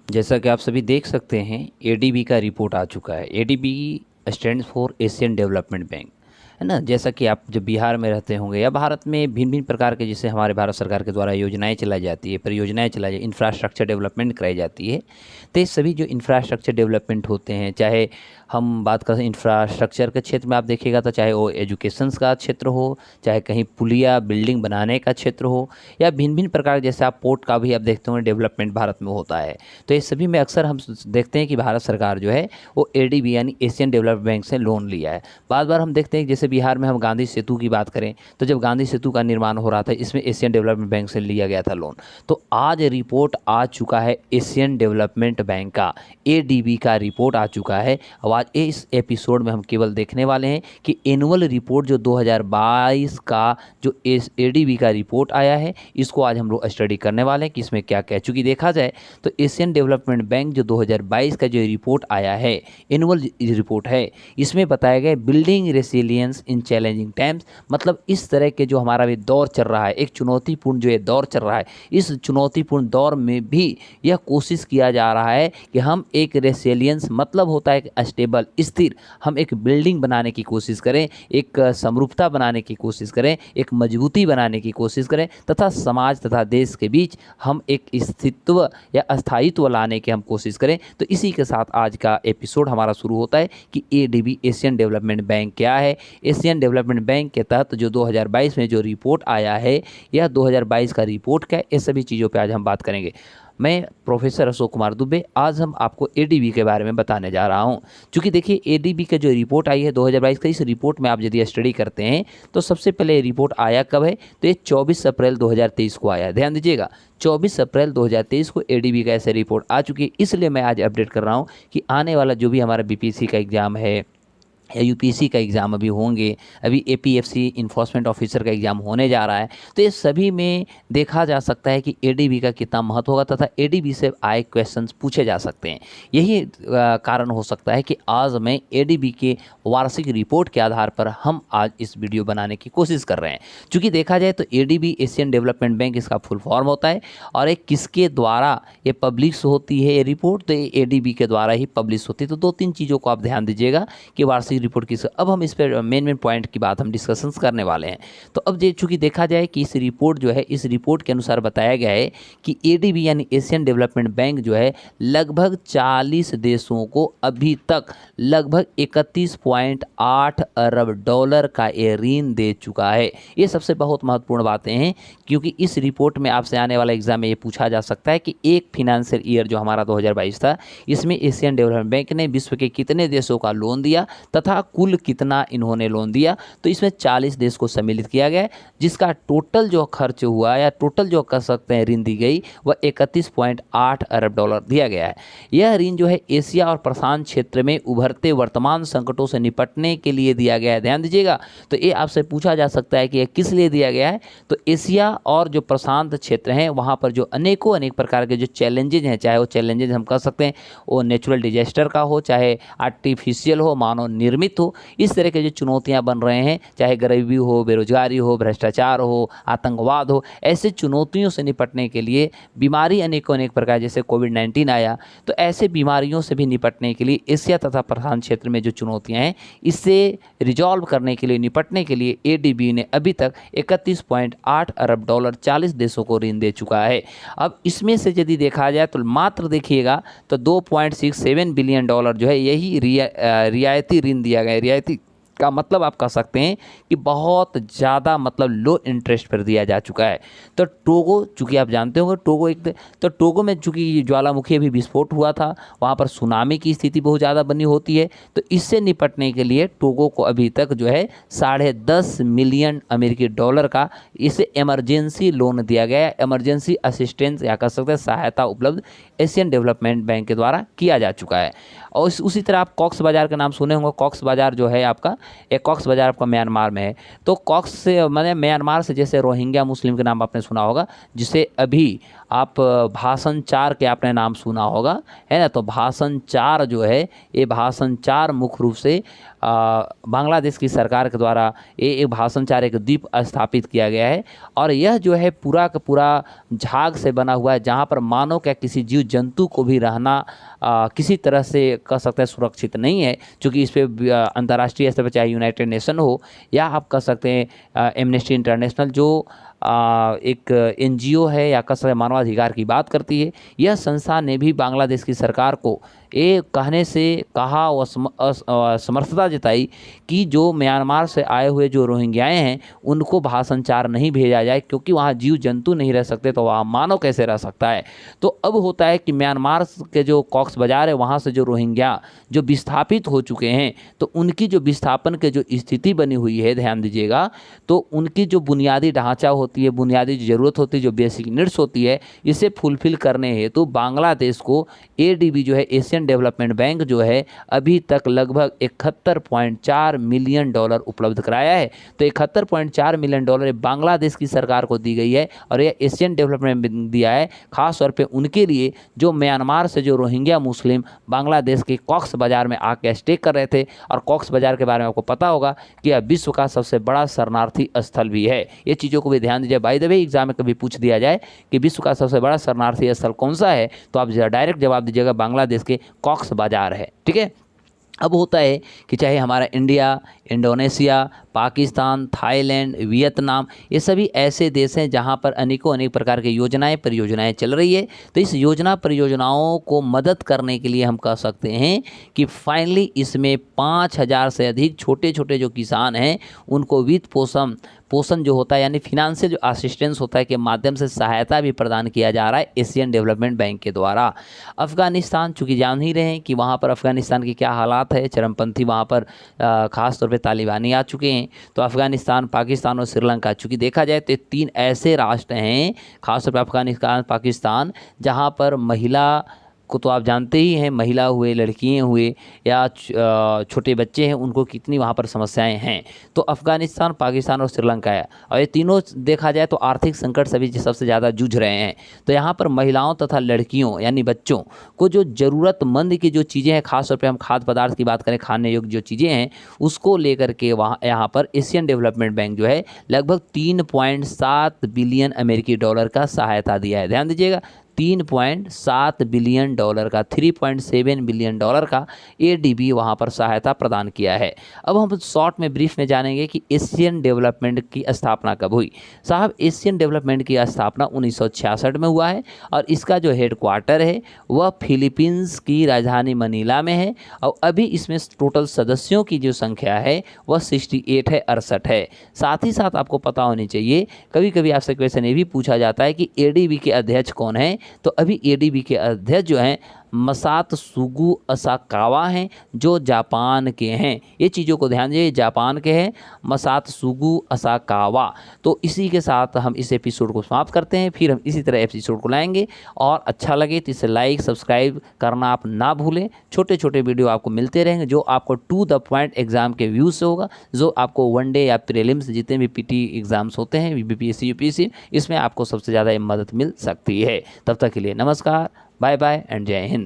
जैसा कि आप सभी देख सकते हैं, एडीबी का रिपोर्ट आ चुका है। ADB stands for Asian development bank, है ना। जैसा कि आप जब बिहार में रहते होंगे या भारत में भिन्न भिन्न प्रकार के, जैसे हमारे भारत सरकार के द्वारा योजनाएं चलाई जाती है, परियोजनाएं चलाई जाती, इंफ्रास्ट्रक्चर डेवलपमेंट कराई जाती है। तो ये सभी जो इंफ्रास्ट्रक्चर डेवलपमेंट होते हैं, चाहे हम बात करें इंफ्रास्ट्रक्चर के क्षेत्र में, आप देखिएगा तो चाहे वो एजुकेशन का क्षेत्र हो, चाहे कहीं पुलिया बिल्डिंग बनाने का क्षेत्र हो, या भिन्न भिन्न प्रकार, जैसे आप पोर्ट का भी आप देखते होंगे डेवलपमेंट भारत में होता है। तो ये सभी में अक्सर हम देखते हैं कि भारत सरकार जो है वो एडीबी यानी एशियन डेवलपमेंट बैंक से लोन लिया है। बार बार हम देखते हैं, जैसे बिहार में हम गांधी सेतु की बात करें, तो जब गांधी सेतु का निर्माण हो रहा था, इसमें एशियन डेवलपमेंट बैंक से लिया गया था लोन। तो आज रिपोर्ट आ चुका है एशियन डेवलपमेंट बैंक का, एडीबी का रिपोर्ट आ चुका है। अब आज इस एपिसोड में हम केवल देखने वाले हैं कि एनुअल रिपोर्ट जो 2022 का जो एडीबी का रिपोर्ट आया है, इसको आज हम लोग स्टडी करने वाले हैं कि इसमें क्या क्या है। चूँकि देखा जाए तो एशियन डेवलपमेंट बैंक जो 2022 का जो रिपोर्ट आया है, एनुअल रिपोर्ट है, इसमें बताया गया बिल्डिंग रेसिलियंस इन चैलेंजिंग टाइम्स। मतलब इस तरह के जो हमारा भी दौर चल रहा है, एक चुनौतीपूर्ण जो ये दौर चल रहा है, इस चुनौतीपूर्ण दौर में भी यह कोशिश किया जा रहा है कि हम एक रेसिलियंस, मतलब होता है स्टेबल, स्थिर, हम एक बिल्डिंग बनाने की कोशिश करें, एक समरूपता बनाने की कोशिश करें, एक मजबूती बनाने की कोशिश करें, तथा समाज तथा देश के बीच हम एक अस्तित्व या अस्थायित्व लाने की हम कोशिश करें। तो इसी के साथ आज का एपिसोड हमारा शुरू होता है कि एडीबी एशियन डेवलपमेंट बैंक क्या है। एशियन डेवलपमेंट बैंक के तहत जो 2022 में जो रिपोर्ट आया है, यह 2022 का रिपोर्ट क्या है, ये सभी चीज़ों पे आज हम बात करेंगे। मैं प्रोफेसर अशोक कुमार दुबे आज हम आपको एडीबी के बारे में बताने जा रहा हूं। क्योंकि देखिए, एडीबी का जो रिपोर्ट आई है 2022 का, इस रिपोर्ट में आप यदि स्टडी करते हैं तो सबसे पहले ये रिपोर्ट आया कब है, तो ये 24 अप्रैल 2023 को आया। ध्यान दीजिएगा, 24 अप्रैल 2023 को एडीबी का ऐसे रिपोर्ट आ चुकी है। इसलिए मैं आज अपडेट कर रहा हूँ कि आने वाला जो भी हमारा बीपीएससी का एग्ज़ाम है या यूपीएससी का एग्ज़ाम अभी होंगे, अभी एपीएफसी इन्फोर्समेंट ऑफिसर का एग्ज़ाम होने जा रहा है, तो ये सभी में देखा जा सकता है कि एडीबी का कितना महत्व होगा तथा एडीबी से आए क्वेश्चंस पूछे जा सकते हैं। यही कारण हो सकता है कि आज मैं एडीबी के वार्षिक रिपोर्ट के आधार पर हम आज इस वीडियो बनाने की कोशिश कर रहे हैं। चूँकि देखा जाए तो एडीबी एशियन डेवलपमेंट बैंक इसका फुल फॉर्म होता है, और एक किसके द्वारा ये पब्लिश होती है ये रिपोर्ट, तो ये एडीबी के द्वारा ही पब्लिश होती है। तो दो तीन चीज़ों को आप ध्यान दीजिएगा कि वार्षिक रिपोर्ट किस। अब हम इस पर मेन पॉइंट की बात हम डिस्कशंस करने वाले हैं। तो अब चूंकि देखा जाए कि इस रिपोर्ट जो है, इस रिपोर्ट के अनुसार बताया गया है कि एडीबी यानी एशियन डेवलपमेंट बैंक जो है लगभग 40 देशों को अभी तक लगभग 31.8 अरब डॉलर का ये ऋण दे चुका है। ये सबसे बहुत महत्वपूर्ण बातें हैं, क्योंकि इस रिपोर्ट में आपसे आने वाला एग्जाम में ये पूछा जा सकता है कि एक फिनेंशियल ईयर जो हमारा 2022 था, इसमें एशियन डेवलपमेंट बैंक ने विश्व के कितने देशों का लोन दिया तथा कुल कितना इन्होंने लोन दिया। तो इसमें 40 देश को सम्मिलित किया गया है, जिसका टोटल जो खर्च हुआ या टोटल जो कह सकते हैं ऋण दी गई, वह 31.8 अरब डॉलर दिया गया है। यह ऋण जो है एशिया और प्रशांत क्षेत्र में उभरते वर्तमान संकटों से निपटने के लिए दिया गया है। ध्यान दीजिएगा, तो ये आपसे पूछा जा सकता है कि यह किस लिए दिया गया है। तो एशिया और जो प्रशांत क्षेत्र हैं, वहाँ पर जो अनेकों अनेक प्रकार के जो चैलेंजेज हैं, चाहे वो चैलेंजेज हम कह सकते हैं वो नेचुरल डिजास्टर का हो, चाहे आर्टिफिशियल हो, मानव निर्मित हो, इस तरह के जो चुनौतियां बन रहे हैं, चाहे गरीबी हो, बेरोजगारी हो, भ्रष्टाचार हो, आतंकवाद हो, ऐसे चुनौतियों से निपटने के लिए, बीमारी अनेकों अनेक प्रकार, जैसे कोविड-19 आया, तो ऐसे बीमारियों से भी निपटने के लिए एशिया तथा प्रशांत क्षेत्र में जो चुनौतियां हैं, इससे रिजॉल्व करने के लिए, निपटने के लिए एडीबी ने अभी तक 31.8 अरब डॉलर 40 देशों को ऋण दे चुका है। अब इसमें से यदि देखा जाए तो मात्र देखिएगा तो 2.67 बिलियन डॉलर जो है यही रियायती ऋण दिया गया है। रियायती का मतलब आप कह सकते हैं कि बहुत ज़्यादा, मतलब लो इंटरेस्ट पर दिया जा चुका है। तो टोगो, चूँकि आप जानते होंगे टोगो एक, तो टोगो में चूँकि ज्वालामुखी अभी विस्फोट हुआ था, वहाँ पर सुनामी की स्थिति बहुत ज़्यादा बनी होती है। तो इससे निपटने के लिए टोगो को अभी तक जो है 10.5 मिलियन अमेरिकी डॉलर का इसे इमरजेंसी लोन दिया गया है। इमरजेंसी असिस्टेंस या कह सकते हैं सहायता उपलब्ध एशियन डेवलपमेंट बैंक के द्वारा किया जा चुका है। और उसी तरह आप कॉक्स बाज़ार का नाम सुने होंगे। कॉक्स बाज़ार जो है आपका, एक कॉक्स बाज़ार आपका म्यांमार में है। तो कॉक्स से मैंने म्यांमार से, जैसे रोहिंग्या मुस्लिम के नाम आपने सुना होगा, जिसे अभी आप भाषण 4 के आपने नाम सुना होगा, है ना। तो भाषण 4 जो है, ये भाषण 4 मुख्य रूप से बांग्लादेश की सरकार के द्वारा ये भाषण 4 एक द्वीप स्थापित किया गया है। और यह जो है पूरा का पूरा झाग से बना हुआ है, जहाँ पर मानव क्या किसी जीव जंतु को भी रहना किसी तरह से कह सकते हैं सुरक्षित नहीं है, क्योंकि इस पर अंतर्राष्ट्रीय स्तर पर चाहे यूनाइटेड नेशन हो या आप कह सकते हैं एमनेस्टी इंटरनेशनल जो एक एनजीओ है या कह सकते हैं मानवाधिकार की बात करती है, यह संस्था ने भी बांग्लादेश की सरकार को ये कहने से कहा व समर्थता जताई कि जो म्यांमार से आए हुए जो रोहिंग्याएँ हैं उनको भाषण 4 नहीं भेजा जाए, क्योंकि वहाँ जीव जंतु नहीं रह सकते तो वहाँ मानव कैसे रह सकता है। तो अब होता है कि म्यांमार के जो कॉक्स बाजार है वहाँ से जो रोहिंग्या जो विस्थापित हो चुके हैं, तो उनकी जो विस्थापन के जो स्थिति बनी हुई है, ध्यान दीजिएगा, तो उनकी जो बुनियादी ढांचा होती है, बुनियादी ज़रूरत होती है, जो बेसिक नीड्स होती है, इसे फुलफिल करने हेतु बांग्लादेश को एडीबी जो है एशियन डेवलपमेंट बैंक जो है अभी तक लगभग 71.4 मिलियन डॉलर उपलब्ध कराया है। तो 71.4 मिलियन डॉलर बांग्लादेश की सरकार को दी गई है और यह एशियन डेवलपमेंट बैंक दिया है खास तौर पे उनके लिए जो म्यांमार से जो रोहिंग्या मुस्लिम बांग्लादेश के कॉक्स बाजार में आके स्टे कर रहे थे। और कॉक्स बाजार के बारे में आपको पता होगा कि यह विश्व का सबसे बड़ा शरणार्थी स्थल भी है। ये चीज़ों को भी ध्यान दीजिए। बाय द वे एग्जाम में कभी पूछ दिया जाए कि विश्व का सबसे बड़ा शरणार्थी स्थल कौन सा है, तो आप डायरेक्ट जवाब दीजिएगा बांग्लादेश के कॉक्स बाजार है। ठीक है। अब होता है कि चाहे हमारा India, Indonesia, Pakistan, Thailand, Vietnam, ये सभी ऐसे देश हैं जहां पर अनेकों अनेक प्रकार की योजनाएं परियोजनाएं चल रही है। तो इस योजना परियोजनाओं को मदद करने के लिए हम कह सकते हैं कि फाइनली इसमें 5,000 से अधिक छोटे छोटे जो किसान हैं उनको वित्त पोषण जो होता है यानी फिनेंशियल जो असिस्टेंस होता है के माध्यम से सहायता भी प्रदान किया जा रहा है एशियन डेवलपमेंट बैंक के द्वारा। अफ़गानिस्तान, चूँकि जान ही रहे हैं कि वहाँ पर अफ़गानिस्तान की क्या हालात है, चरमपंथी वहाँ पर ख़ास तौर पे तालिबानी आ चुके हैं। तो अफ़गानिस्तान, पाकिस्तान और श्रीलंका, चूँकि देखा जाए तो 3 ऐसे राष्ट्र हैं खासतौर पर अफ़गानिस्तान, पाकिस्तान, जहाँ पर महिला को तो आप जानते ही हैं, महिला हुए, लड़कियाँ हुए या छोटे बच्चे हैं, उनको कितनी वहाँ पर समस्याएं हैं। तो अफ़गानिस्तान, पाकिस्तान और श्रीलंका है, और ये तीनों देखा जाए तो आर्थिक संकट से भी सबसे ज़्यादा जूझ रहे हैं। तो यहाँ पर महिलाओं तथा लड़कियों यानी बच्चों को जो ज़रूरतमंद की जो चीज़ें हैं, खासतौर पर हम खाद्य पदार्थ की बात करें, खाने योग्य जो चीज़ें हैं, उसको लेकर के वहाँ यहाँ पर एशियन डेवलपमेंट बैंक जो है लगभग 3.7 बिलियन अमेरिकी डॉलर का सहायता दिया है। ध्यान दीजिएगा, 3.7 बिलियन डॉलर का, 3.7 बिलियन डॉलर का एडीबी वहाँ पर सहायता प्रदान किया है। अब हम शॉर्ट में ब्रीफ में जानेंगे कि एशियन डेवलपमेंट की स्थापना कब हुई। साहब, एशियन डेवलपमेंट की स्थापना 1966 में हुआ है और इसका जो हेडक्वार्टर है वह फिलीपींस की राजधानी मनीला में है। और अभी इसमें टोटल सदस्यों की जो संख्या है वह 68 है, 68 है। साथ ही साथ आपको पता होनी चाहिए, कभी कभी आपसे क्वेश्चन ये भी पूछा जाता है कि एडीबी के अध्यक्ष कौन है। तो अभी एडीबी के अध्यक्ष जो हैं मसात्सुगु असाकावा हैं, जो जापान के हैं। ये चीज़ों को ध्यान दीजिए, जापान के हैं मसात्सुगु असाकावा। तो इसी के साथ हम इस एपिसोड को समाप्त करते हैं, फिर हम इसी तरह एपिसोड को लाएंगे। और अच्छा लगे तो इसे लाइक, सब्सक्राइब करना आप ना भूलें। छोटे छोटे वीडियो आपको मिलते रहेंगे जो आपको टू द पॉइंट एग्जाम के व्यू से होगा, जो आपको वनडे या प्रीलिम्स जितने भी पीटी एग्जाम्स होते हैं, बीपीएससी, यूपीएससी, इसमें आपको सबसे ज़्यादा मदद मिल सकती है। तब तक के लिए नमस्कार, बाय बाय एंड जय हिंद।